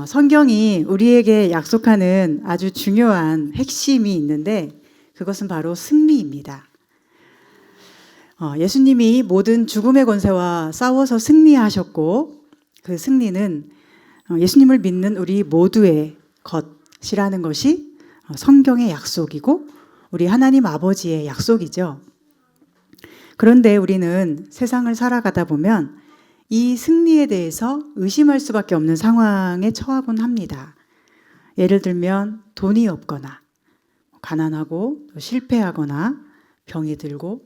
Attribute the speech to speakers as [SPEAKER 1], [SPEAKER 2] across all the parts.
[SPEAKER 1] 성경이 우리에게 약속하는 아주 중요한 핵심이 있는데 그것은 바로 승리입니다. 예수님이 모든 죽음의 권세와 싸워서 승리하셨고 그 승리는 예수님을 믿는 우리 모두의 것이라는 것이 성경의 약속이고 우리 하나님 아버지의 약속이죠. 그런데 우리는 세상을 살아가다 보면 이 승리에 대해서 의심할 수밖에 없는 상황에 처하곤 합니다. 예를 들면 돈이 없거나 가난하고 실패하거나 병이 들고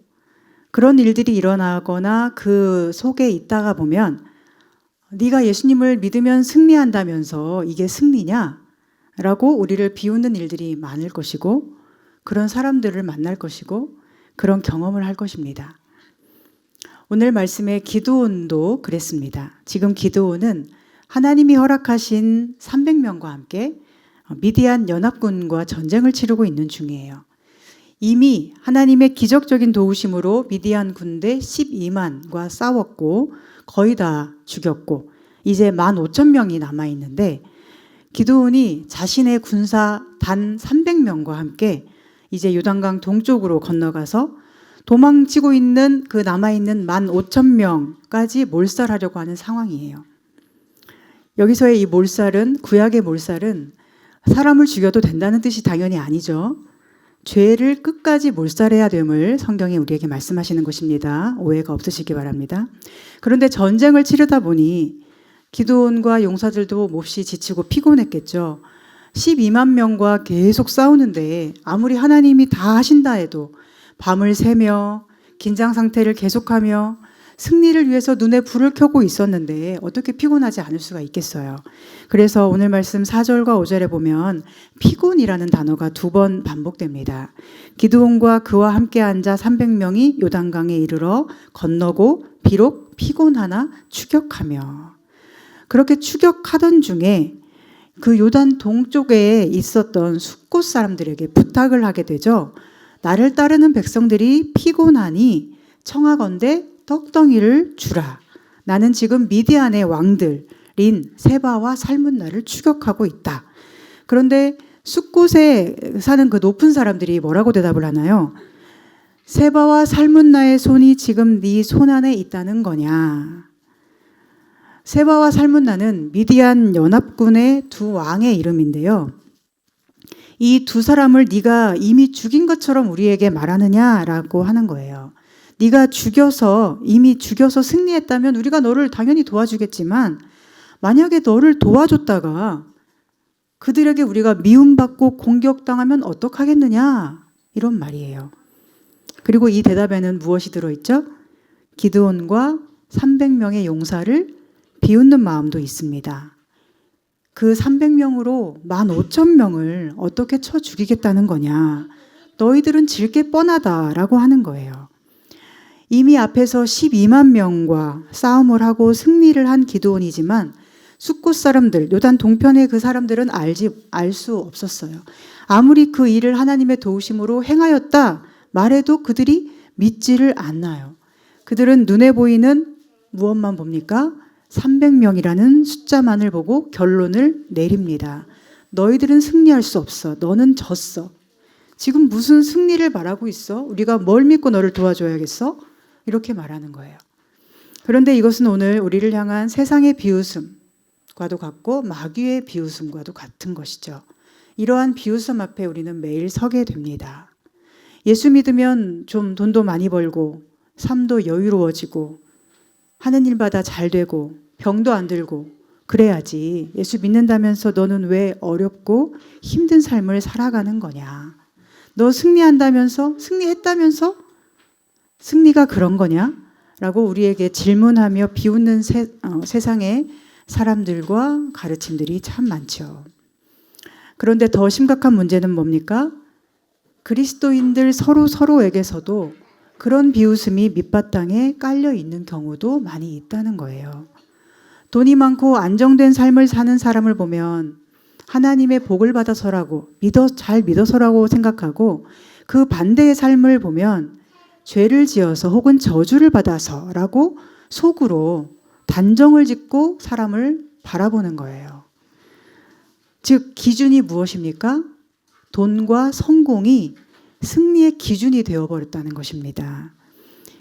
[SPEAKER 1] 그런 일들이 일어나거나 그 속에 있다가 보면 네가 예수님을 믿으면 승리한다면서 이게 승리냐? 라고 우리를 비웃는 일들이 많을 것이고 그런 사람들을 만날 것이고 그런 경험을 할 것입니다. 오늘 말씀의 기드온도 그랬습니다. 지금 기드온은 하나님이 허락하신 300명과 함께 미디안 연합군과 전쟁을 치르고 있는 중이에요. 이미 하나님의 기적적인 도우심으로 미디안 군대 12만과 싸웠고 거의 다 죽였고 이제 15,000명이 남아있는데 기드온이 자신의 군사 단 300명과 함께 이제 요단강 동쪽으로 건너가서 도망치고 있는 그 남아있는 15,000명까지 몰살하려고 하는 상황이에요. 여기서의 이 몰살은 구약의 몰살은 사람을 죽여도 된다는 뜻이 당연히 아니죠. 죄를 끝까지 몰살해야 됨을 성경이 우리에게 말씀하시는 것입니다. 오해가 없으시기 바랍니다. 그런데 전쟁을 치르다 보니 기드온과 용사들도 몹시 지치고 피곤했겠죠. 12만 명과 계속 싸우는데 아무리 하나님이 다 하신다 해도 밤을 새며 긴장 상태를 계속하며 승리를 위해서 눈에 불을 켜고 있었는데 어떻게 피곤하지 않을 수가 있겠어요. 그래서 오늘 말씀 4절과 5절에 보면 피곤이라는 단어가 2번 반복됩니다. 기드온과 그와 함께 앉아 300명이 요단강에 이르러 건너고 비록 피곤하나 추격하며 그렇게 추격하던 중에 그 요단 동쪽에 있었던 숫곳 사람들에게 부탁을 하게 되죠. 나를 따르는 백성들이 피곤하니 청하건대 떡덩이를 주라. 나는 지금 미디안의 왕들인 세바와 살문나를 추격하고 있다. 그런데 숫곳에 사는 그 높은 사람들이 뭐라고 대답을 하나요? 세바와 살문나의 손이 지금 네 손 안에 있다는 거냐? 세바와 살문나는 미디안 연합군의 두 왕의 이름인데요. 이 두 사람을 네가 이미 죽인 것처럼 우리에게 말하느냐라고 하는 거예요. 네가 이미 죽여서 승리했다면 우리가 너를 당연히 도와주겠지만 만약에 너를 도와줬다가 그들에게 우리가 미움받고 공격당하면 어떡하겠느냐 이런 말이에요. 그리고 이 대답에는 무엇이 들어있죠? 기드온과 300명의 용사를 비웃는 마음도 있습니다. 그 300명으로 15,000명을 어떻게 쳐 죽이겠다는 거냐. 너희들은 질 게 뻔하다라고 하는 거예요. 이미 앞에서 12만 명과 싸움을 하고 승리를 한 기드온이지만 숫곳 사람들, 요단 동편의 그 사람들은 알 수 없었어요. 아무리 그 일을 하나님의 도우심으로 행하였다 말해도 그들이 믿지를 않나요. 그들은 눈에 보이는 무엇만 봅니까? 300명이라는 숫자만을 보고 결론을 내립니다. 너희들은 승리할 수 없어. 너는 졌어. 지금 무슨 승리를 바라고 있어? 우리가 뭘 믿고 너를 도와줘야겠어? 이렇게 말하는 거예요. 그런데 이것은 오늘 우리를 향한 세상의 비웃음과도 같고 마귀의 비웃음과도 같은 것이죠. 이러한 비웃음 앞에 우리는 매일 서게 됩니다. 예수 믿으면 좀 돈도 많이 벌고 삶도 여유로워지고 하는 일마다 잘 되고 병도 안 들고 그래야지. 예수 믿는다면서 너는 왜 어렵고 힘든 삶을 살아가는 거냐? 너 승리했다면서 승리가 그런 거냐? 라고 우리에게 질문하며 비웃는 세상의 사람들과 가르침들이 참 많죠. 그런데 더 심각한 문제는 뭡니까? 그리스도인들 서로에게서도 그런 비웃음이 밑바탕에 깔려 있는 경우도 많이 있다는 거예요. 돈이 많고 안정된 삶을 사는 사람을 보면 하나님의 복을 받아서라고 잘 믿어서라고 생각하고 그 반대의 삶을 보면 죄를 지어서 혹은 저주를 받아서라고 속으로 단정을 짓고 사람을 바라보는 거예요. 즉 기준이 무엇입니까? 돈과 성공이 승리의 기준이 되어버렸다는 것입니다.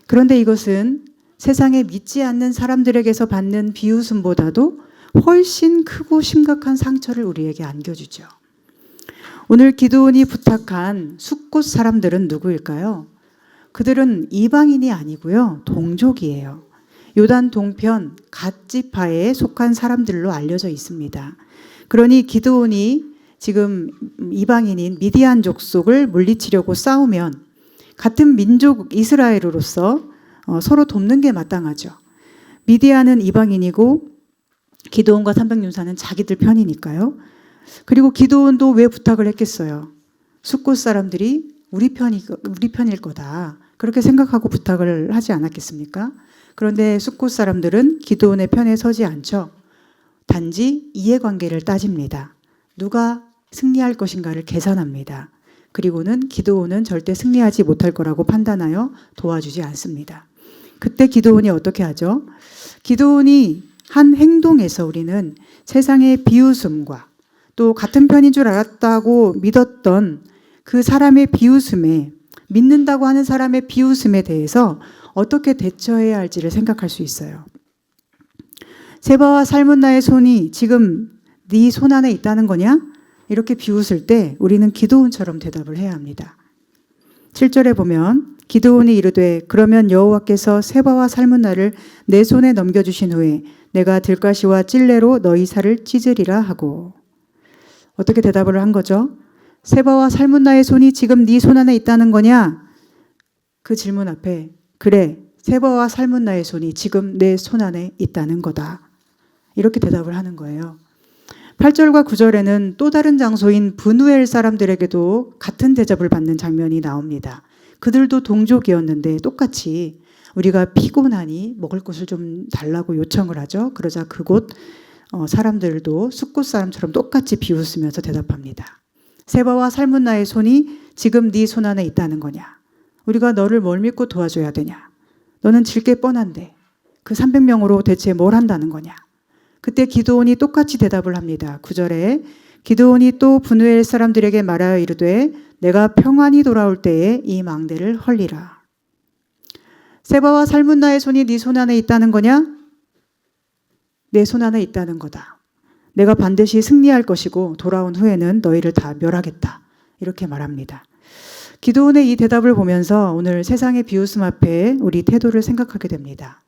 [SPEAKER 1] 그런데 이것은 세상에 믿지 않는 사람들에게서 받는 비웃음보다도 훨씬 크고 심각한 상처를 우리에게 안겨주죠. 오늘 기드온이 부탁한 숫곳 사람들은 누구일까요? 그들은 이방인이 아니고요, 동족이에요. 요단 동편 갓지파에 속한 사람들로 알려져 있습니다. 그러니 기드온이 지금 이방인인 미디안 족속을 물리치려고 싸우면 같은 민족 이스라엘으로서 서로 돕는 게 마땅하죠. 미디안은 이방인이고 기드온과 300용사는 자기들 편이니까요. 그리고 기드온도 왜 부탁을 했겠어요? 숫곳 사람들이 우리 편일 거다. 그렇게 생각하고 부탁을 하지 않았겠습니까? 그런데 숫곳 사람들은 기드온의 편에 서지 않죠. 단지 이해관계를 따집니다. 누가 승리할 것인가를 계산합니다. 그리고는 기드온은 절대 승리하지 못할 거라고 판단하여 도와주지 않습니다. 그때 기드온이 어떻게 하죠? 기드온이 한 행동에서 우리는 세상의 비웃음과 또 같은 편인 줄 알았다고 믿었던 그 사람의 비웃음에, 믿는다고 하는 사람의 비웃음에 대해서 어떻게 대처해야 할지를 생각할 수 있어요. 세바와 살문나의 손이 지금 네 손 안에 있다는 거냐? 이렇게 비웃을 때 우리는 기드온처럼 대답을 해야 합니다. 7절에 보면 기드온이 이르되 그러면 여호와께서 세바와 살문나를 내 손에 넘겨주신 후에 내가 들가시와 찔레로 너희 살을 찢으리라 하고. 어떻게 대답을 한 거죠? 세바와 살문나의 손이 지금 네 손 안에 있다는 거냐? 그 질문 앞에 그래, 세바와 살문나의 손이 지금 내 손 안에 있다는 거다. 이렇게 대답을 하는 거예요. 8절과 9절에는 또 다른 장소인 브누엘 사람들에게도 같은 대접을 받는 장면이 나옵니다. 그들도 동족이었는데 똑같이 우리가 피곤하니 먹을 것을 좀 달라고 요청을 하죠. 그러자 그곳 사람들도 숫곳 사람처럼 똑같이 비웃으면서 대답합니다. 세바와 살문나의 손이 지금 네 손 안에 있다는 거냐? 우리가 너를 뭘 믿고 도와줘야 되냐? 너는 질 게 뻔한데 그 300명으로 대체 뭘 한다는 거냐? 그때 기드온이 똑같이 대답을 합니다. 9절에 기드온이 또 브누엘 사람들에게 말하여 이르되 내가 평안히 돌아올 때에 이 망대를 헐리라. 세바와 살문나의 손이 네 손 안에 있다는 거냐? 내 손 안에 있다는 거다. 내가 반드시 승리할 것이고 돌아온 후에는 너희를 다 멸하겠다. 이렇게 말합니다. 기드온의 이 대답을 보면서 오늘 세상의 비웃음 앞에 우리 태도를 생각하게 됩니다.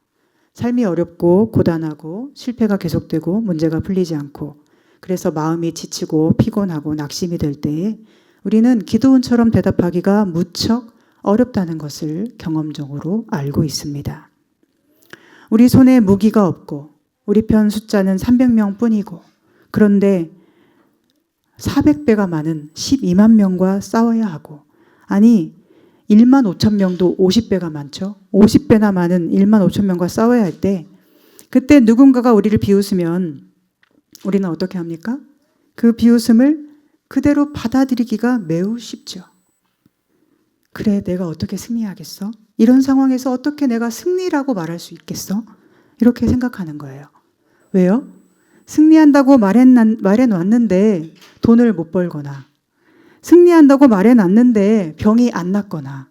[SPEAKER 1] 삶이 어렵고 고단하고 실패가 계속되고 문제가 풀리지 않고 그래서 마음이 지치고 피곤하고 낙심이 될 때에 우리는 기드온처럼 대답하기가 무척 어렵다는 것을 경험적으로 알고 있습니다. 우리 손에 무기가 없고 우리 편 숫자는 300명 뿐이고 그런데 400배가 많은 12만 명과 싸워야 하고 아니 1만 5천 명도 50배가 많죠. 50배나 많은 1만 5천 명과 싸워야 할 때 그때 누군가가 우리를 비웃으면 우리는 어떻게 합니까? 그 비웃음을 그대로 받아들이기가 매우 쉽죠. 그래, 내가 어떻게 승리하겠어? 이런 상황에서 어떻게 내가 승리라고 말할 수 있겠어? 이렇게 생각하는 거예요. 왜요? 승리한다고 말해놨는데 돈을 못 벌거나 승리한다고 말해놨는데 병이 안 낫거나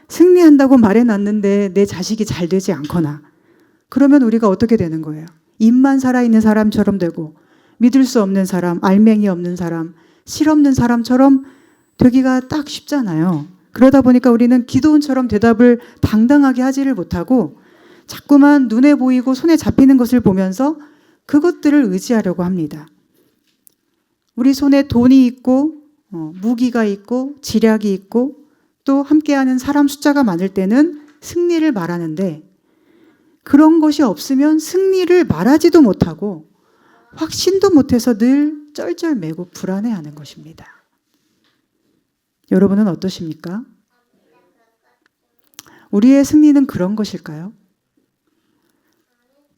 [SPEAKER 1] 승리한다고 말해놨는데 내 자식이 잘 되지 않거나 그러면 우리가 어떻게 되는 거예요? 입만 살아있는 사람처럼 되고 믿을 수 없는 사람, 알맹이 없는 사람, 실없는 사람처럼 되기가 딱 쉽잖아요. 그러다 보니까 우리는 기드온처럼 대답을 당당하게 하지를 못하고 자꾸만 눈에 보이고 손에 잡히는 것을 보면서 그것들을 의지하려고 합니다. 우리 손에 돈이 있고 무기가 있고 지략이 있고 또 함께하는 사람 숫자가 많을 때는 승리를 말하는데 그런 것이 없으면 승리를 말하지도 못하고 확신도 못해서 늘 쩔쩔매고 불안해하는 것입니다. 여러분은 어떠십니까? 우리의 승리는 그런 것일까요?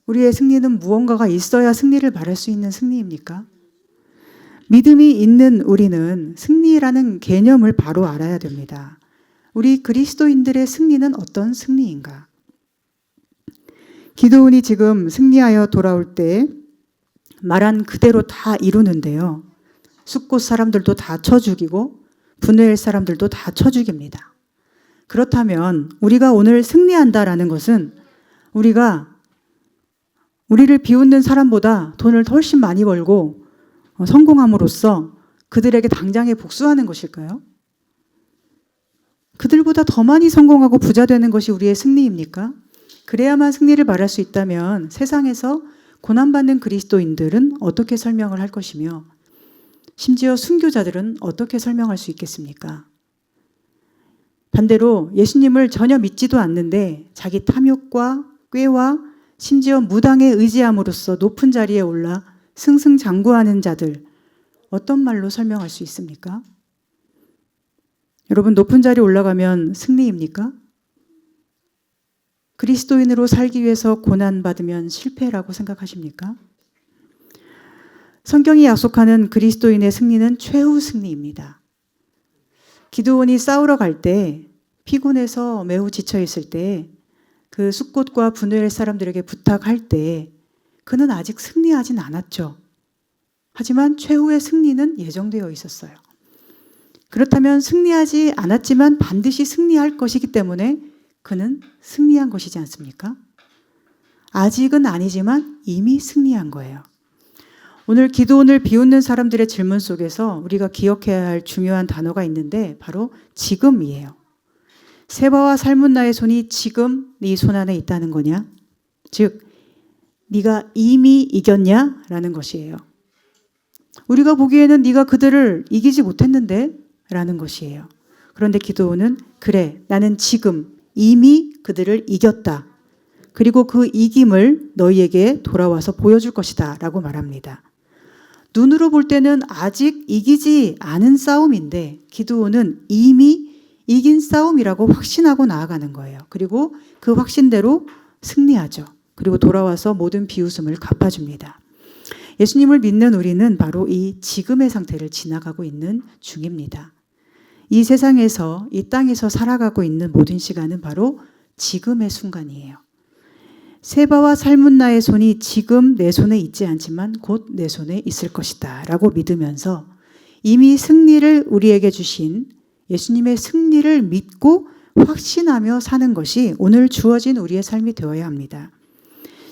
[SPEAKER 1] 우리의 승리는 무언가가 있어야 승리를 말할 수 있는 승리입니까? 믿음이 있는 우리는 승리라는 개념을 바로 알아야 됩니다. 우리 그리스도인들의 승리는 어떤 승리인가? 기드온이 지금 승리하여 돌아올 때 말한 그대로 다 이루는데요. 숫곳 사람들도 다 쳐 죽이고 브누엘 사람들도 다 쳐 죽입니다. 그렇다면 우리가 오늘 승리한다라는 것은 우리가 우리를 비웃는 사람보다 돈을 훨씬 많이 벌고 성공함으로써 그들에게 당장에 복수하는 것일까요? 그들보다 더 많이 성공하고 부자 되는 것이 우리의 승리입니까? 그래야만 승리를 말할 수 있다면 세상에서 고난받는 그리스도인들은 어떻게 설명을 할 것이며 심지어 순교자들은 어떻게 설명할 수 있겠습니까? 반대로 예수님을 전혀 믿지도 않는데 자기 탐욕과 꾀와 심지어 무당에 의지함으로써 높은 자리에 올라 승승장구하는 자들, 어떤 말로 설명할 수 있습니까? 여러분, 높은 자리에 올라가면 승리입니까? 그리스도인으로 살기 위해서 고난받으면 실패라고 생각하십니까? 성경이 약속하는 그리스도인의 승리는 최후 승리입니다. 기드온이 싸우러 갈 때 피곤해서 매우 지쳐 있을 때 그 숫곳과 브누엘 사람들에게 부탁할 때 그는 아직 승리하진 않았죠. 하지만 최후의 승리는 예정되어 있었어요. 그렇다면 승리하지 않았지만 반드시 승리할 것이기 때문에 그는 승리한 것이지 않습니까? 아직은 아니지만 이미 승리한 거예요. 오늘 기드온을 비웃는 사람들의 질문 속에서 우리가 기억해야 할 중요한 단어가 있는데 바로 지금이에요. 세바와 살문나의 손이 지금 네 손 안에 있다는 거냐? 즉 네가 이미 이겼냐? 라는 것이에요. 우리가 보기에는 네가 그들을 이기지 못했는데? 라는 것이에요. 그런데 기드온은 그래, 나는 지금 이미 그들을 이겼다. 그리고 그 이김을 너희에게 돌아와서 보여줄 것이다 라고 말합니다. 눈으로 볼 때는 아직 이기지 않은 싸움인데 기드온은 이미 이긴 싸움이라고 확신하고 나아가는 거예요. 그리고 그 확신대로 승리하죠. 그리고 돌아와서 모든 비웃음을 갚아줍니다. 예수님을 믿는 우리는 바로 이 지금의 상태를 지나가고 있는 중입니다. 이 세상에서, 이 땅에서 살아가고 있는 모든 시간은 바로 지금의 순간이에요. 세바와 살문나의 손이 지금 내 손에 있지 않지만 곧 내 손에 있을 것이다 라고 믿으면서 이미 승리를 우리에게 주신 예수님의 승리를 믿고 확신하며 사는 것이 오늘 주어진 우리의 삶이 되어야 합니다.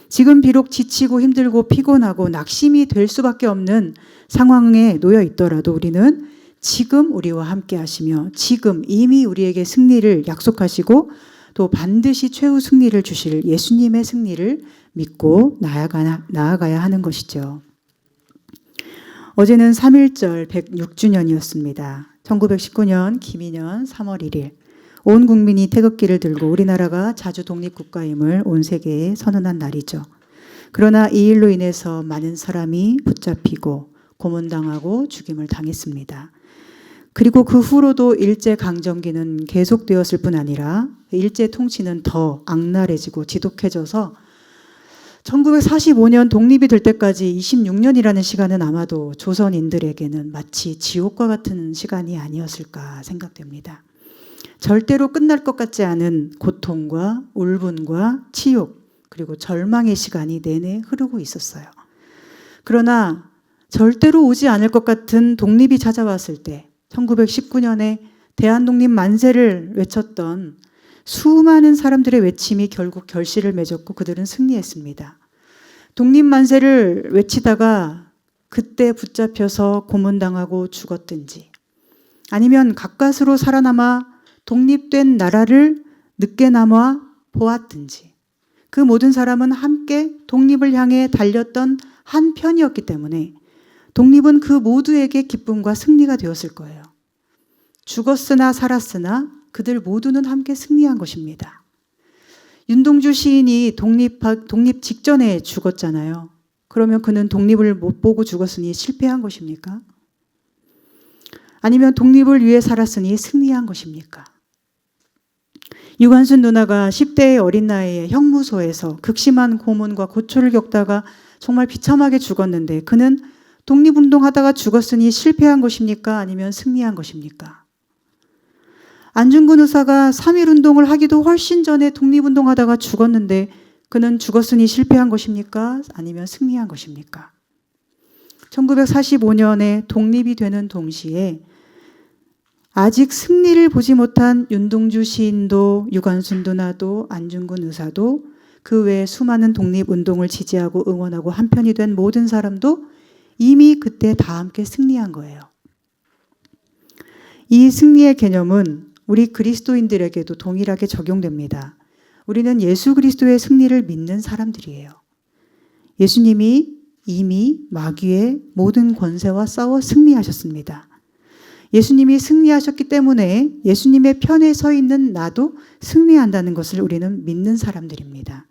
[SPEAKER 1] 지금 비록 지치고 힘들고 피곤하고 낙심이 될 수밖에 없는 상황에 놓여 있더라도 우리는 지금 우리와 함께 하시며 지금 이미 우리에게 승리를 약속하시고 또 반드시 최후 승리를 주실 예수님의 승리를 믿고 나아가야 하는 것이죠. 어제는 3.1절 106주년이었습니다. 1919년 김인년 3월 1일 온 국민이 태극기를 들고 우리나라가 자주 독립국가임을 온 세계에 선언한 날이죠. 그러나 이 일로 인해서 많은 사람이 붙잡히고 고문당하고 죽임을 당했습니다. 그리고 그 후로도 일제강점기는 계속되었을 뿐 아니라 일제 통치는 더 악랄해지고 지독해져서 1945년 독립이 될 때까지 26년이라는 시간은 아마도 조선인들에게는 마치 지옥과 같은 시간이 아니었을까 생각됩니다. 절대로 끝날 것 같지 않은 고통과 울분과 치욕 그리고 절망의 시간이 내내 흐르고 있었어요. 그러나 절대로 오지 않을 것 같은 독립이 찾아왔을 때 1919년에 대한독립 만세를 외쳤던 수많은 사람들의 외침이 결국 결실을 맺었고 그들은 승리했습니다. 독립만세를 외치다가 그때 붙잡혀서 고문당하고 죽었든지 아니면 가까스로 살아남아 독립된 나라를 늦게나마 보았든지 그 모든 사람은 함께 독립을 향해 달렸던 한 편이었기 때문에 독립은 그 모두에게 기쁨과 승리가 되었을 거예요. 죽었으나 살았으나 그들 모두는 함께 승리한 것입니다. 윤동주 시인이 독립 직전에 죽었잖아요. 그러면 그는 독립을 못 보고 죽었으니 실패한 것입니까? 아니면 독립을 위해 살았으니 승리한 것입니까? 유관순 누나가 10대의 어린 나이에 형무소에서 극심한 고문과 고초를 겪다가 정말 비참하게 죽었는데 그는 독립운동하다가 죽었으니 실패한 것입니까? 아니면 승리한 것입니까? 안중근 의사가 3.1운동을 하기도 훨씬 전에 독립운동하다가 죽었는데 그는 죽었으니 실패한 것입니까? 아니면 승리한 것입니까? 1945년에 독립이 되는 동시에 아직 승리를 보지 못한 윤동주 시인도, 유관순 누나도, 안중근 의사도, 그 외에 수많은 독립운동을 지지하고 응원하고 한편이 된 모든 사람도 이미 그때 다 함께 승리한 거예요. 이 승리의 개념은 우리 그리스도인들에게도 동일하게 적용됩니다. 우리는 예수 그리스도의 승리를 믿는 사람들이에요. 예수님이 이미 마귀의 모든 권세와 싸워 승리하셨습니다. 예수님이 승리하셨기 때문에 예수님의 편에 서 있는 나도 승리한다는 것을 우리는 믿는 사람들입니다.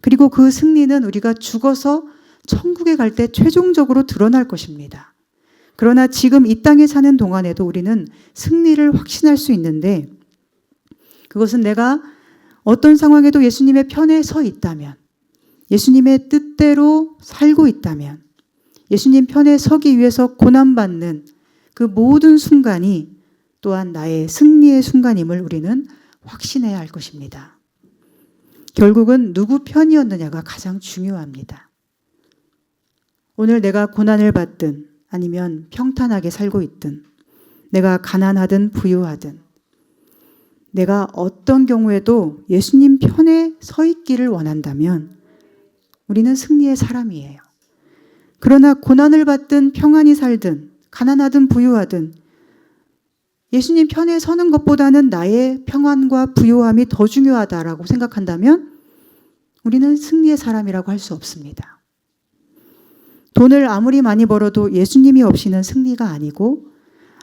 [SPEAKER 1] 그리고 그 승리는 우리가 죽어서 천국에 갈 때 최종적으로 드러날 것입니다. 그러나 지금 이 땅에 사는 동안에도 우리는 승리를 확신할 수 있는데, 그것은 내가 어떤 상황에도 예수님의 편에 서 있다면, 예수님의 뜻대로 살고 있다면, 예수님 편에 서기 위해서 고난받는 그 모든 순간이 또한 나의 승리의 순간임을 우리는 확신해야 할 것입니다. 결국은 누구 편이었느냐가 가장 중요합니다. 오늘 내가 고난을 받든 아니면 평탄하게 살고 있든, 내가 가난하든 부유하든, 내가 어떤 경우에도 예수님 편에 서 있기를 원한다면 우리는 승리의 사람이에요. 그러나 고난을 받든 평안히 살든 가난하든 부유하든 예수님 편에 서는 것보다는 나의 평안과 부유함이 더 중요하다라고 생각한다면 우리는 승리의 사람이라고 할 수 없습니다. 돈을 아무리 많이 벌어도 예수님이 없이는 승리가 아니고,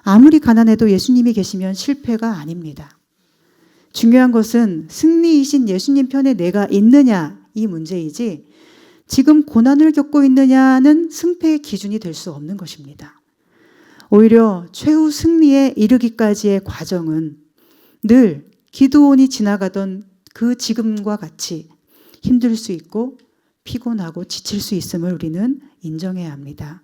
[SPEAKER 1] 아무리 가난해도 예수님이 계시면 실패가 아닙니다. 중요한 것은 승리이신 예수님 편에 내가 있느냐, 이 문제이지 지금 고난을 겪고 있느냐는 승패의 기준이 될 수 없는 것입니다. 오히려 최후 승리에 이르기까지의 과정은 늘 기드온이 지나가던 그 지금과 같이 힘들 수 있고 피곤하고 지칠 수 있음을 우리는 인정해야 합니다.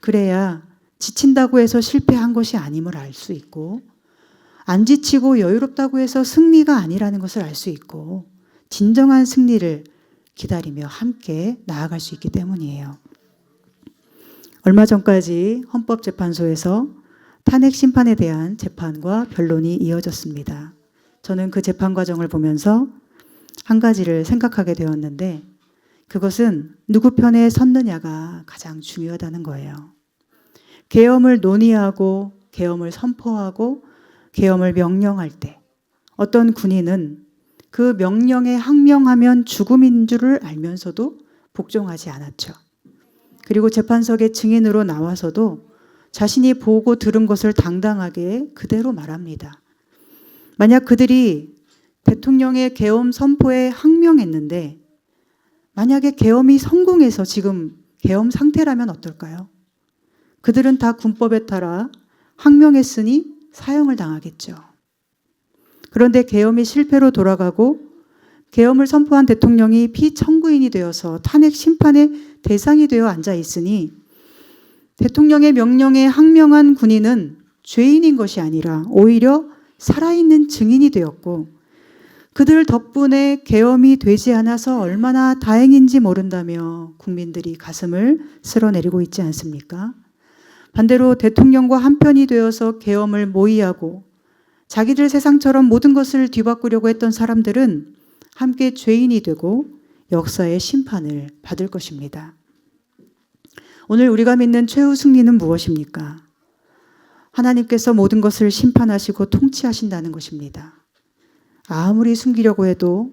[SPEAKER 1] 그래야 지친다고 해서 실패한 것이 아님을 알 수 있고, 안 지치고 여유롭다고 해서 승리가 아니라는 것을 알 수 있고, 진정한 승리를 기다리며 함께 나아갈 수 있기 때문이에요. 얼마 전까지 헌법재판소에서 탄핵 심판에 대한 재판과 변론이 이어졌습니다. 저는 그 재판 과정을 보면서 한 가지를 생각하게 되었는데, 그것은 누구 편에 섰느냐가 가장 중요하다는 거예요. 계엄을 논의하고 계엄을 선포하고 계엄을 명령할 때 어떤 군인은 그 명령에 항명하면 죽음인 줄을 알면서도 복종하지 않았죠. 그리고 재판석에 증인으로 나와서도 자신이 보고 들은 것을 당당하게 그대로 말합니다. 만약 그들이 대통령의 계엄 선포에 항명했는데 만약에 계엄이 성공해서 지금 계엄 상태라면 어떨까요? 그들은 다 군법에 따라 항명했으니 사형을 당하겠죠. 그런데 계엄이 실패로 돌아가고 계엄을 선포한 대통령이 피청구인이 되어서 탄핵 심판의 대상이 되어 앉아 있으니 대통령의 명령에 항명한 군인은 죄인인 것이 아니라 오히려 살아있는 증인이 되었고, 그들 덕분에 계엄이 되지 않아서 얼마나 다행인지 모른다며 국민들이 가슴을 쓸어내리고 있지 않습니까? 반대로 대통령과 한편이 되어서 계엄을 모의하고 자기들 세상처럼 모든 것을 뒤바꾸려고 했던 사람들은 함께 죄인이 되고 역사의 심판을 받을 것입니다. 오늘 우리가 믿는 최후 승리는 무엇입니까? 하나님께서 모든 것을 심판하시고 통치하신다는 것입니다. 아무리 숨기려고 해도,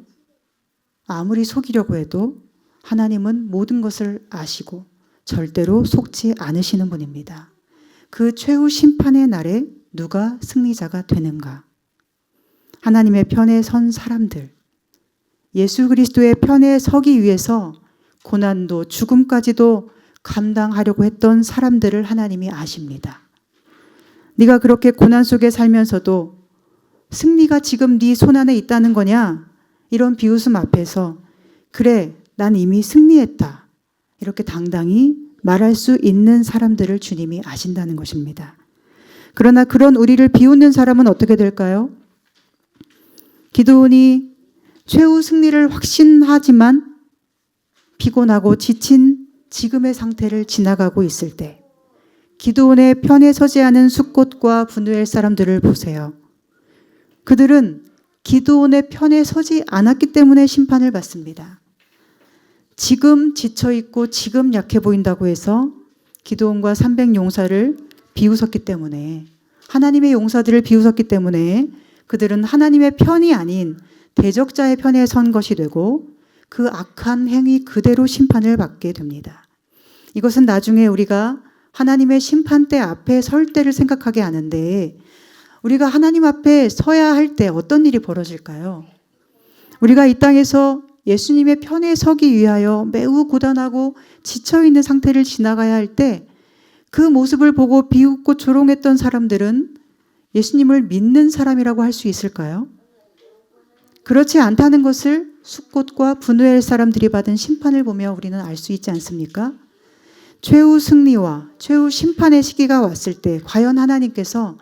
[SPEAKER 1] 아무리 속이려고 해도 하나님은 모든 것을 아시고 절대로 속지 않으시는 분입니다. 그 최후 심판의 날에 누가 승리자가 되는가? 하나님의 편에 선 사람들, 예수 그리스도의 편에 서기 위해서 고난도 죽음까지도 감당하려고 했던 사람들을 하나님이 아십니다. 네가 그렇게 고난 속에 살면서도 승리가 지금 네 손안에 있다는 거냐? 이런 비웃음 앞에서 그래, 난 이미 승리했다, 이렇게 당당히 말할 수 있는 사람들을 주님이 아신다는 것입니다. 그러나 그런 우리를 비웃는 사람은 어떻게 될까요? 기드온이 최후 승리를 확신하지만 피곤하고 지친 지금의 상태를 지나가고 있을 때 기드온의 편에 서지 않은 숫곳과 브누엘 사람들을 보세요. 그들은 기드온의 편에 서지 않았기 때문에 심판을 받습니다. 지금 지쳐있고 지금 약해 보인다고 해서 기드온과 300 용사를 비웃었기 때문에, 하나님의 용사들을 비웃었기 때문에 그들은 하나님의 편이 아닌 대적자의 편에 선 것이 되고 그 악한 행위 그대로 심판을 받게 됩니다. 이것은 나중에 우리가 하나님의 심판대 앞에 설 때를 생각하게 하는데, 우리가 하나님 앞에 서야 할 때 어떤 일이 벌어질까요? 우리가 이 땅에서 예수님의 편에 서기 위하여 매우 고단하고 지쳐있는 상태를 지나가야 할 때 그 모습을 보고 비웃고 조롱했던 사람들은 예수님을 믿는 사람이라고 할 수 있을까요? 그렇지 않다는 것을 숫곳과 브누엘 사람들이 받은 심판을 보며 우리는 알 수 있지 않습니까? 최후 승리와 최후 심판의 시기가 왔을 때 과연 하나님께서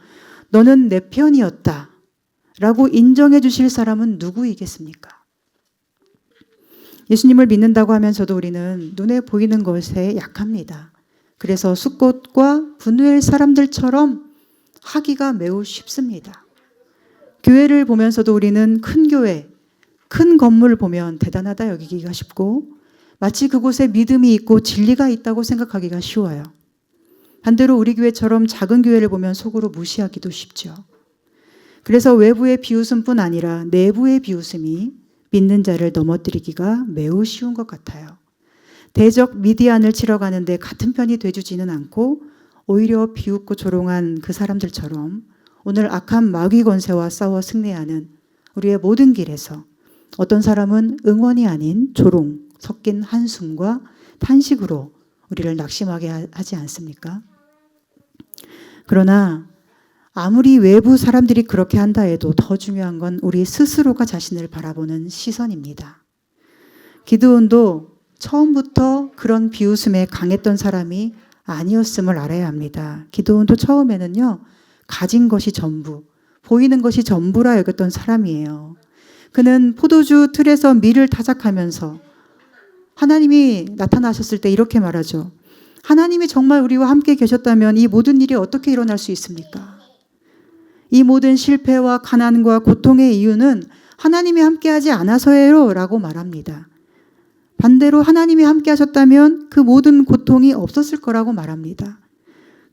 [SPEAKER 1] 너는 내 편이었다 라고 인정해 주실 사람은 누구이겠습니까? 예수님을 믿는다고 하면서도 우리는 눈에 보이는 것에 약합니다. 그래서 숫곳과 브누엘 사람들처럼 하기가 매우 쉽습니다. 교회를 보면서도 우리는 큰 교회, 큰 건물을 보면 대단하다 여기기가 쉽고 마치 그곳에 믿음이 있고 진리가 있다고 생각하기가 쉬워요. 반대로 우리 교회처럼 작은 교회를 보면 속으로 무시하기도 쉽죠. 그래서 외부의 비웃음뿐 아니라 내부의 비웃음이 믿는 자를 넘어뜨리기가 매우 쉬운 것 같아요. 대적 미디안을 치러 가는데 같은 편이 돼주지는 않고 오히려 비웃고 조롱한 그 사람들처럼 오늘 악한 마귀 권세와 싸워 승리하는 우리의 모든 길에서 어떤 사람은 응원이 아닌 조롱 섞인 한숨과 탄식으로 우리를 낙심하게 하지 않습니까? 그러나 아무리 외부 사람들이 그렇게 한다 해도 더 중요한 건 우리 스스로가 자신을 바라보는 시선입니다. 기드온도 처음부터 그런 비웃음에 강했던 사람이 아니었음을 알아야 합니다. 기드온도 처음에는요, 가진 것이 전부, 보이는 것이 전부라 여겼던 사람이에요. 그는 포도주 틀에서 밀을 타작하면서 하나님이 나타나셨을 때 이렇게 말하죠. 하나님이 정말 우리와 함께 계셨다면 이 모든 일이 어떻게 일어날 수 있습니까? 이 모든 실패와 가난과 고통의 이유는 하나님이 함께하지 않아서예요 라고 말합니다. 반대로 하나님이 함께 하셨다면 그 모든 고통이 없었을 거라고 말합니다.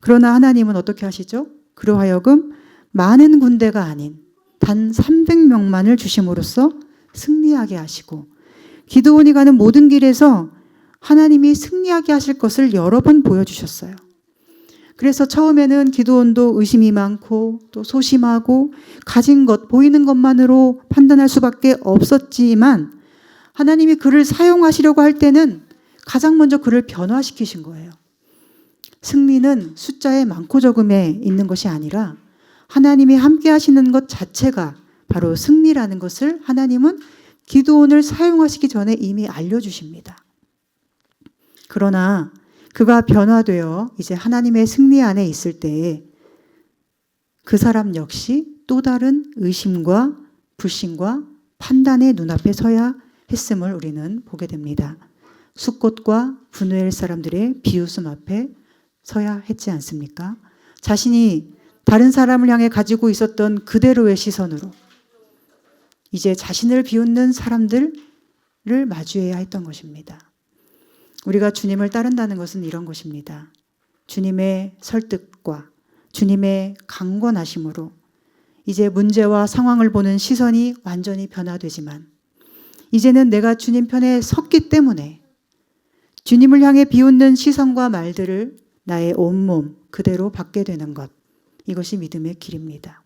[SPEAKER 1] 그러나 하나님은 어떻게 하시죠? 그로 하여금 많은 군대가 아닌 단 300명만을 주심으로써 승리하게 하시고 기드온이 가는 모든 길에서 하나님이 승리하게 하실 것을 여러 번 보여주셨어요. 그래서 처음에는 기드온도 의심이 많고 또 소심하고 가진 것, 보이는 것만으로 판단할 수밖에 없었지만 하나님이 그를 사용하시려고 할 때는 가장 먼저 그를 변화시키신 거예요. 승리는 숫자의 많고 적음에 있는 것이 아니라 하나님이 함께 하시는 것 자체가 바로 승리라는 것을 하나님은 기드온을 사용하시기 전에 이미 알려주십니다. 그러나 그가 변화되어 이제 하나님의 승리 안에 있을 때 그 사람 역시 또 다른 의심과 불신과 판단의 눈앞에 서야 했음을 우리는 보게 됩니다. 숫곳과 브누엘 사람들의 비웃음 앞에 서야 했지 않습니까? 자신이 다른 사람을 향해 가지고 있었던 그대로의 시선으로 이제 자신을 비웃는 사람들을 마주해야 했던 것입니다. 우리가 주님을 따른다는 것은 이런 것입니다. 주님의 설득과 주님의 강권하심으로 이제 문제와 상황을 보는 시선이 완전히 변화되지만 이제는 내가 주님 편에 섰기 때문에 주님을 향해 비웃는 시선과 말들을 나의 온몸 그대로 받게 되는 것, 이것이 믿음의 길입니다.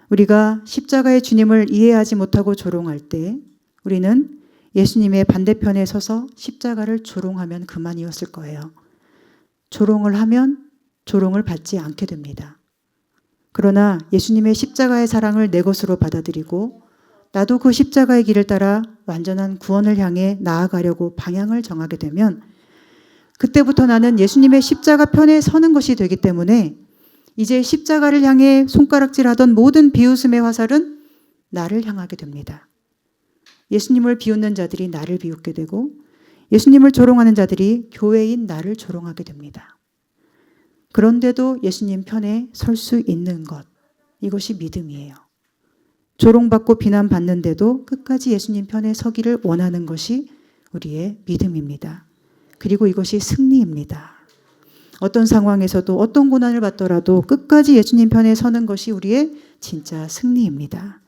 [SPEAKER 1] 우리가 십자가의 주님을 이해하지 못하고 조롱할 때 우리는 예수님의 반대편에 서서 십자가를 조롱하면 그만이었을 거예요. 조롱을 하면 조롱을 받지 않게 됩니다. 그러나 예수님의 십자가의 사랑을 내 것으로 받아들이고 나도 그 십자가의 길을 따라 완전한 구원을 향해 나아가려고 방향을 정하게 되면 그때부터 나는 예수님의 십자가 편에 서는 것이 되기 때문에 이제 십자가를 향해 손가락질하던 모든 비웃음의 화살은 나를 향하게 됩니다. 예수님을 비웃는 자들이 나를 비웃게 되고 예수님을 조롱하는 자들이 교회인 나를 조롱하게 됩니다. 그런데도 예수님 편에 설 수 있는 것, 이것이 믿음이에요. 조롱받고 비난받는데도 끝까지 예수님 편에 서기를 원하는 것이 우리의 믿음입니다. 그리고 이것이 승리입니다. 어떤 상황에서도 어떤 고난을 받더라도 끝까지 예수님 편에 서는 것이 우리의 진짜 승리입니다.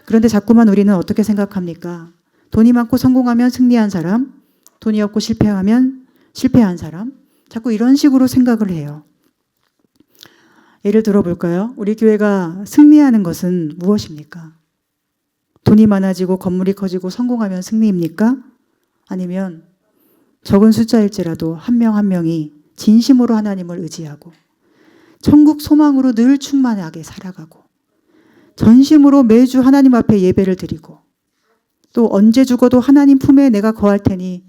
[SPEAKER 1] 그런데 자꾸만 우리는 어떻게 생각합니까? 돈이 많고 성공하면 승리한 사람, 돈이 없고 실패하면 실패한 사람, 자꾸 이런 식으로 생각을 해요. 예를 들어 볼까요? 우리 교회가 승리하는 것은 무엇입니까? 돈이 많아지고 건물이 커지고 성공하면 승리입니까? 아니면 적은 숫자일지라도 한 명 한 명이 진심으로 하나님을 의지하고 천국 소망으로 늘 충만하게 살아가고 전심으로 매주 하나님 앞에 예배를 드리고 또 언제 죽어도 하나님 품에 내가 거할 테니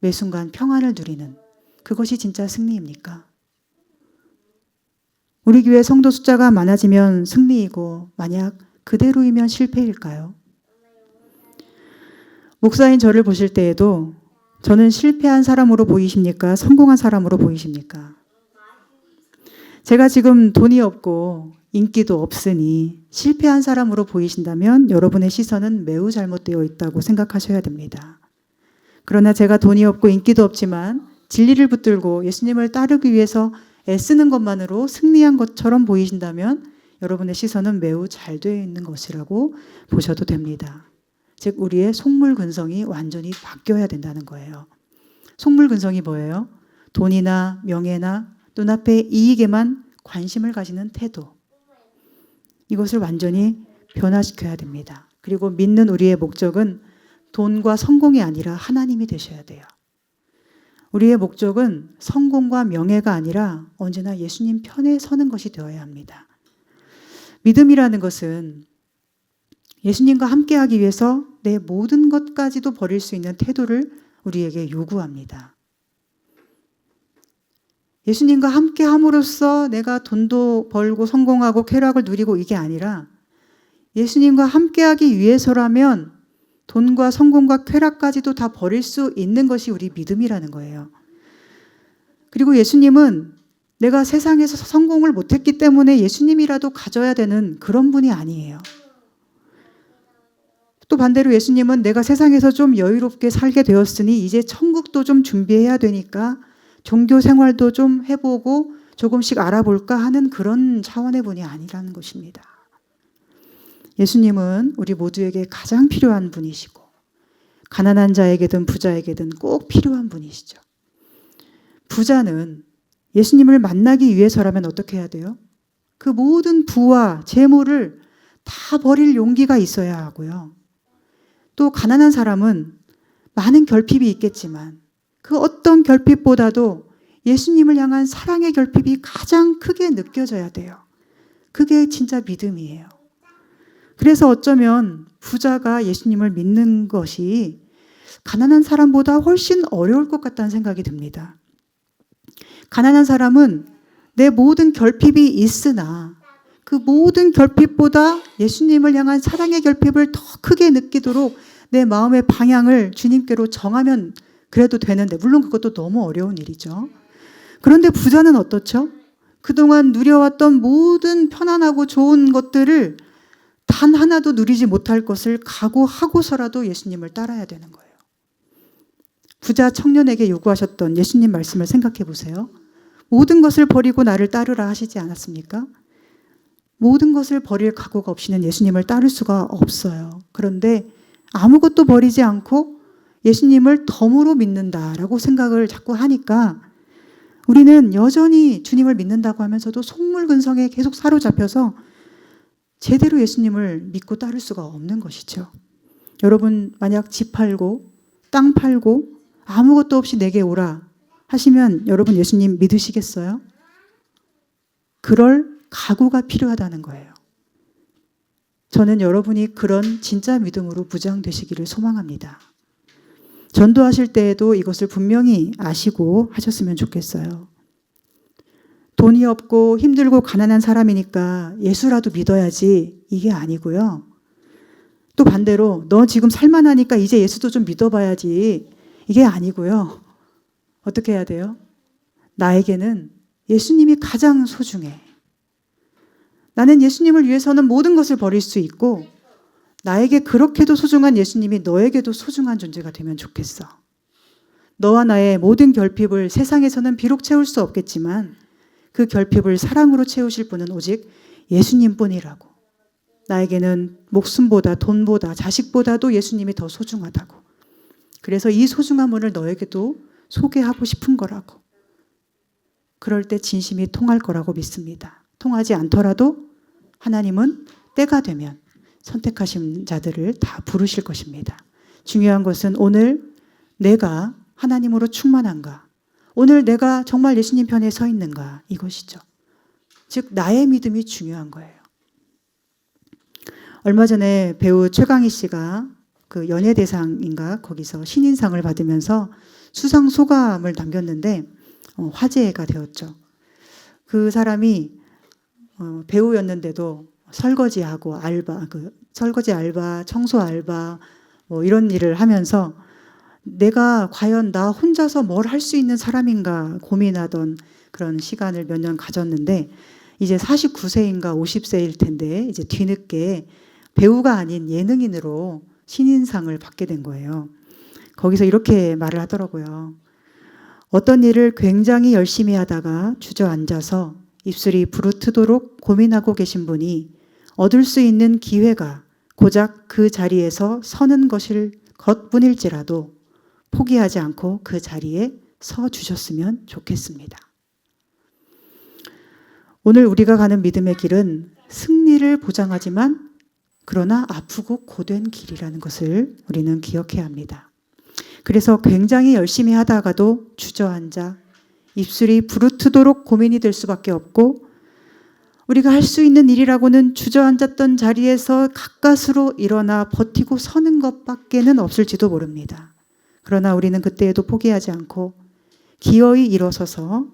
[SPEAKER 1] 매 순간 평안을 누리는 그것이 진짜 승리입니까? 우리 교회 성도 숫자가 많아지면 승리이고 만약 그대로이면 실패일까요? 목사인 저를 보실 때에도 저는 실패한 사람으로 보이십니까? 성공한 사람으로 보이십니까? 제가 지금 돈이 없고 인기도 없으니 실패한 사람으로 보이신다면 여러분의 시선은 매우 잘못되어 있다고 생각하셔야 됩니다. 그러나 제가 돈이 없고 인기도 없지만 진리를 붙들고 예수님을 따르기 위해서 애쓰는 것만으로 승리한 것처럼 보이신다면 여러분의 시선은 매우 잘 되어 있는 것이라고 보셔도 됩니다. 즉 우리의 속물근성이 완전히 바뀌어야 된다는 거예요. 속물근성이 뭐예요? 돈이나 명예나 눈앞의 이익에만 관심을 가지는 태도. 이것을 완전히 변화시켜야 됩니다. 그리고 믿는 우리의 목적은 돈과 성공이 아니라 하나님이 되셔야 돼요. 우리의 목적은 성공과 명예가 아니라 언제나 예수님 편에 서는 것이 되어야 합니다. 믿음이라는 것은 예수님과 함께하기 위해서 내 모든 것까지도 버릴 수 있는 태도를 우리에게 요구합니다. 예수님과 함께함으로써 내가 돈도 벌고 성공하고 쾌락을 누리고 이게 아니라 예수님과 함께하기 위해서라면 돈과 성공과 쾌락까지도 다 버릴 수 있는 것이 우리 믿음이라는 거예요. 그리고 예수님은 내가 세상에서 성공을 못했기 때문에 예수님이라도 가져야 되는 그런 분이 아니에요. 또 반대로 예수님은 내가 세상에서 좀 여유롭게 살게 되었으니 이제 천국도 좀 준비해야 되니까 종교 생활도 좀 해보고 조금씩 알아볼까 하는 그런 차원의 분이 아니라는 것입니다. 예수님은 우리 모두에게 가장 필요한 분이시고 가난한 자에게든 부자에게든 꼭 필요한 분이시죠. 부자는 예수님을 만나기 위해서라면 어떻게 해야 돼요? 그 모든 부와 재물을 다 버릴 용기가 있어야 하고요. 또 가난한 사람은 많은 결핍이 있겠지만 그 어떤 결핍보다도 예수님을 향한 사랑의 결핍이 가장 크게 느껴져야 돼요. 그게 진짜 믿음이에요. 그래서 어쩌면 부자가 예수님을 믿는 것이 가난한 사람보다 훨씬 어려울 것 같다는 생각이 듭니다. 가난한 사람은 내 모든 결핍이 있으나 그 모든 결핍보다 예수님을 향한 사랑의 결핍을 더 크게 느끼도록 내 마음의 방향을 주님께로 정하면 그래도 되는데 물론 그것도 너무 어려운 일이죠. 그런데 부자는 어떻죠? 그동안 누려왔던 모든 편안하고 좋은 것들을 단 하나도 누리지 못할 것을 각오하고서라도 예수님을 따라야 되는 거예요. 부자 청년에게 요구하셨던 예수님 말씀을 생각해 보세요. 모든 것을 버리고 나를 따르라 하시지 않았습니까? 모든 것을 버릴 각오가 없이는 예수님을 따를 수가 없어요. 그런데 아무것도 버리지 않고 예수님을 덤으로 믿는다라고 생각을 자꾸 하니까 우리는 여전히 주님을 믿는다고 하면서도 속물근성에 계속 사로잡혀서 제대로 예수님을 믿고 따를 수가 없는 것이죠. 여러분 만약 집 팔고 땅 팔고 아무것도 없이 내게 오라 하시면 여러분 예수님 믿으시겠어요? 그럴 각오가 필요하다는 거예요. 저는 여러분이 그런 진짜 믿음으로 무장되시기를 소망합니다. 전도하실 때에도 이것을 분명히 아시고 하셨으면 좋겠어요. 돈이 없고 힘들고 가난한 사람이니까 예수라도 믿어야지 이게 아니고요. 또 반대로 너 지금 살만하니까 이제 예수도 좀 믿어봐야지 이게 아니고요. 어떻게 해야 돼요? 나에게는 예수님이 가장 소중해. 나는 예수님을 위해서는 모든 것을 버릴 수 있고 나에게 그렇게도 소중한 예수님이 너에게도 소중한 존재가 되면 좋겠어. 너와 나의 모든 결핍을 세상에서는 비록 채울 수 없겠지만 그 결핍을 사랑으로 채우실 분은 오직 예수님뿐이라고. 나에게는 목숨보다 돈보다 자식보다도 예수님이 더 소중하다고. 그래서 이 소중한 분을 너에게도 소개하고 싶은 거라고. 그럴 때 진심이 통할 거라고 믿습니다. 통하지 않더라도 하나님은 때가 되면 선택하신 자들을 다 부르실 것입니다. 중요한 것은 오늘 내가 하나님으로 충만한가? 오늘 내가 정말 예수님 편에 서 있는가? 이것이죠. 즉 나의 믿음이 중요한 거예요. 얼마 전에 배우 최강희 씨가 그 연예대상인가 거기서 신인상을 받으면서 수상 소감을 남겼는데 화제가 되었죠. 그 사람이 배우였는데도 설거지하고 알바, 설거지 알바, 청소 알바 뭐 이런 일을 하면서 내가 과연 나 혼자서 뭘 할 수 있는 사람인가 고민하던 그런 시간을 몇 년 가졌는데 이제 49세인가 50세일 텐데 이제 뒤늦게 배우가 아닌 예능인으로 신인상을 받게 된 거예요. 거기서 이렇게 말을 하더라고요. 어떤 일을 굉장히 열심히 하다가 주저앉아서 입술이 부르트도록 고민하고 계신 분이 얻을 수 있는 기회가 고작 그 자리에서 서는 것뿐일지라도 포기하지 않고 그 자리에 서 주셨으면 좋겠습니다. 오늘 우리가 가는 믿음의 길은 승리를 보장하지만 그러나 아프고 고된 길이라는 것을 우리는 기억해야 합니다. 그래서 굉장히 열심히 하다가도 주저앉아 입술이 부르트도록 고민이 될 수밖에 없고 우리가 할 수 있는 일이라고는 주저앉았던 자리에서 가까스로 일어나 버티고 서는 것밖에는 없을지도 모릅니다. 그러나 우리는 그때에도 포기하지 않고 기어이 일어서서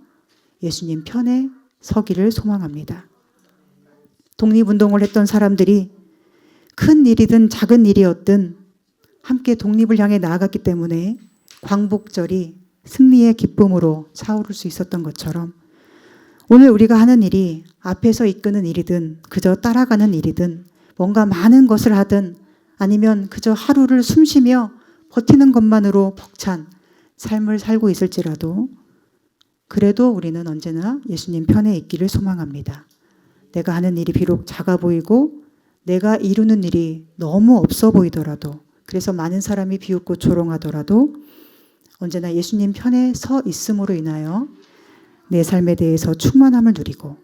[SPEAKER 1] 예수님 편에 서기를 소망합니다. 독립운동을 했던 사람들이 큰 일이든 작은 일이었든 함께 독립을 향해 나아갔기 때문에 광복절이 승리의 기쁨으로 차오를 수 있었던 것처럼 오늘 우리가 하는 일이 앞에서 이끄는 일이든 그저 따라가는 일이든 뭔가 많은 것을 하든 아니면 그저 하루를 숨쉬며 버티는 것만으로 벅찬 삶을 살고 있을지라도 그래도 우리는 언제나 예수님 편에 있기를 소망합니다. 내가 하는 일이 비록 작아 보이고 내가 이루는 일이 너무 없어 보이더라도 그래서 많은 사람이 비웃고 조롱하더라도 언제나 예수님 편에 서 있음으로 인하여 내 삶에 대해서 충만함을 누리고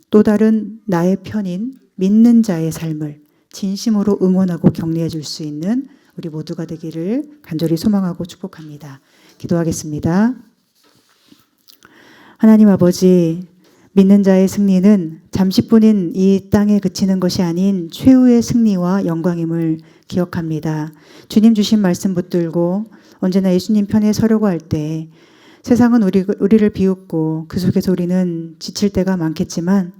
[SPEAKER 1] 또 다른 나의 편인 믿는 자의 삶을 진심으로 응원하고 격려해 줄 수 있는 우리 모두가 되기를 간절히 소망하고 축복합니다. 기도하겠습니다. 하나님 아버지, 믿는 자의 승리는 잠시뿐인 이 땅에 그치는 것이 아닌 최후의 승리와 영광임을 기억합니다. 주님 주신 말씀 붙들고 언제나 예수님 편에 서려고 할 때 세상은 우리를 비웃고 그 속에서 우리는 지칠 때가 많겠지만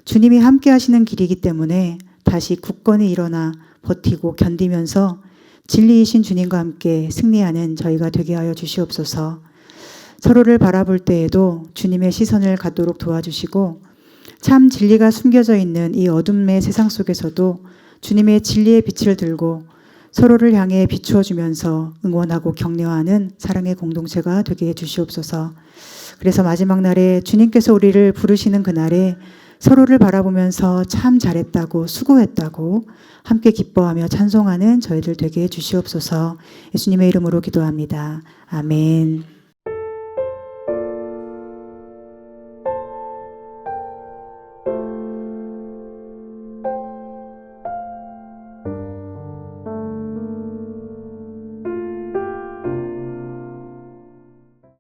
[SPEAKER 1] 주님이 함께 하시는 길이기 때문에 다시 굳건히 일어나 버티고 견디면서 진리이신 주님과 함께 승리하는 저희가 되게 하여 주시옵소서. 서로를 바라볼 때에도 주님의 시선을 갖도록 도와주시고 참 진리가 숨겨져 있는 이 어둠의 세상 속에서도 주님의 진리의 빛을 들고 서로를 향해 비추어 주면서 응원하고 격려하는 사랑의 공동체가 되게 해 주시옵소서. 그래서 마지막 날에 주님께서 우리를 부르시는 그날에 서로를 바라보면서 참 잘했다고 수고했다고 함께 기뻐하며 찬송하는 저희들 되게 해 주시옵소서. 예수님의 이름으로 기도합니다. 아멘.